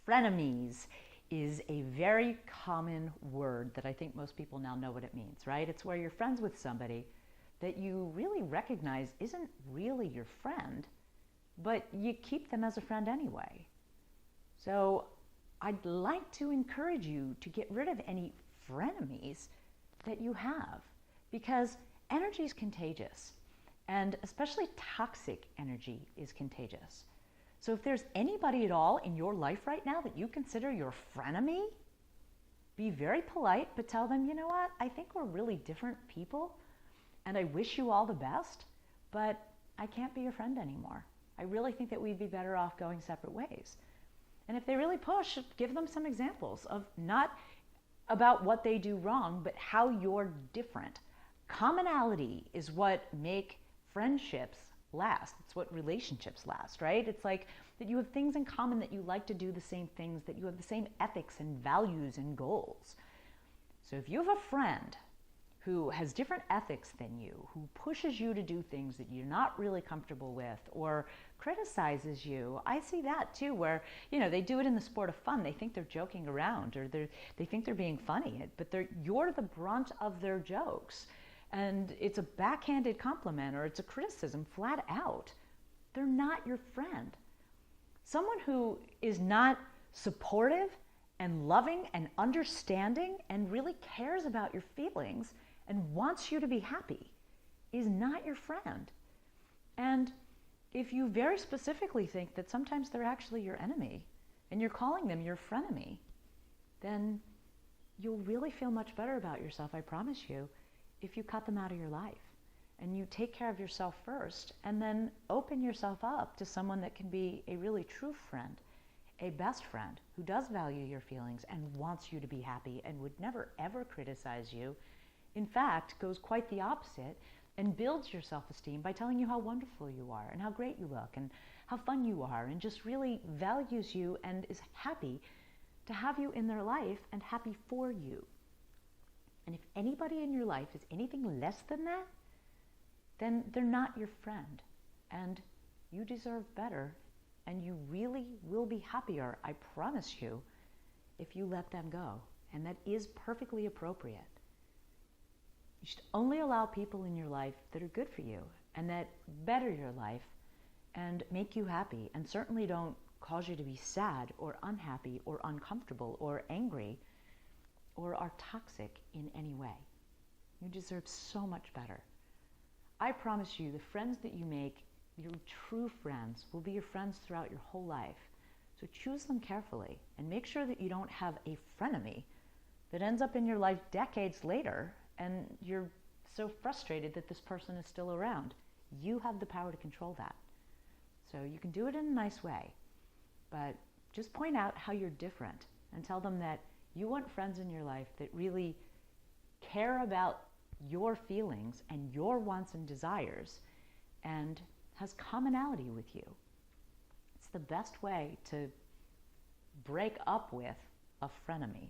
Frenemies is a very common word that I think most people now know what it means, right? It's where you're friends with somebody that you really recognize isn't really your friend, but you keep them as a friend anyway. So I'd like to encourage you to get rid of any frenemies that you have, because energy is contagious, and especially toxic energy is contagious. So if there's anybody at all in your life right now that you consider your frenemy, be very polite, but tell them, you know what, I think we're really different people, and I wish you all the best, but I can't be your friend anymore. I really think that we'd be better off going separate ways. And if they really push, give them some examples of not about what they do wrong, but how you're different. Commonality is what make friendships last. It's what relationships last, right? It's like that you have things in common, that you like to do the same things, that you have the same ethics and values and goals. So if you have a friend who has different ethics than you, who pushes you to do things that you're not really comfortable with, or criticizes you, I see that too, where, you know, they do it in the sport of fun. They think they're joking around, or they think they're being funny, but you're the brunt of their jokes. And it's a backhanded compliment, or it's a criticism flat out. They're not your friend. Someone who is not supportive and loving and understanding and really cares about your feelings and wants you to be happy is not your friend. And if you very specifically think that sometimes they're actually your enemy and you're calling them your frenemy, then you'll really feel much better about yourself, I promise you, if you cut them out of your life and you take care of yourself first, and then open yourself up to someone that can be a really true friend, a best friend who does value your feelings and wants you to be happy and would never ever criticize you. In fact, goes quite the opposite and builds your self-esteem by telling you how wonderful you are and how great you look and how fun you are, and just really values you and is happy to have you in their life and happy for you. And if anybody in your life is anything less than that, then they're not your friend, and you deserve better, and you really will be happier, I promise you, if you let them go. And that is perfectly appropriate. You should only allow people in your life that are good for you and that better your life and make you happy, and certainly don't cause you to be sad or unhappy or uncomfortable or angry or are toxic in any way. You deserve so much better. I promise you, the friends that you make, your true friends, will be your friends throughout your whole life. So choose them carefully and make sure that you don't have a frenemy that ends up in your life decades later and you're so frustrated that this person is still around. You have the power to control that. So you can do it in a nice way, but just point out how you're different and tell them that you want friends in your life that really care about your feelings and your wants and desires and has commonality with you. It's the best way to break up with a frenemy.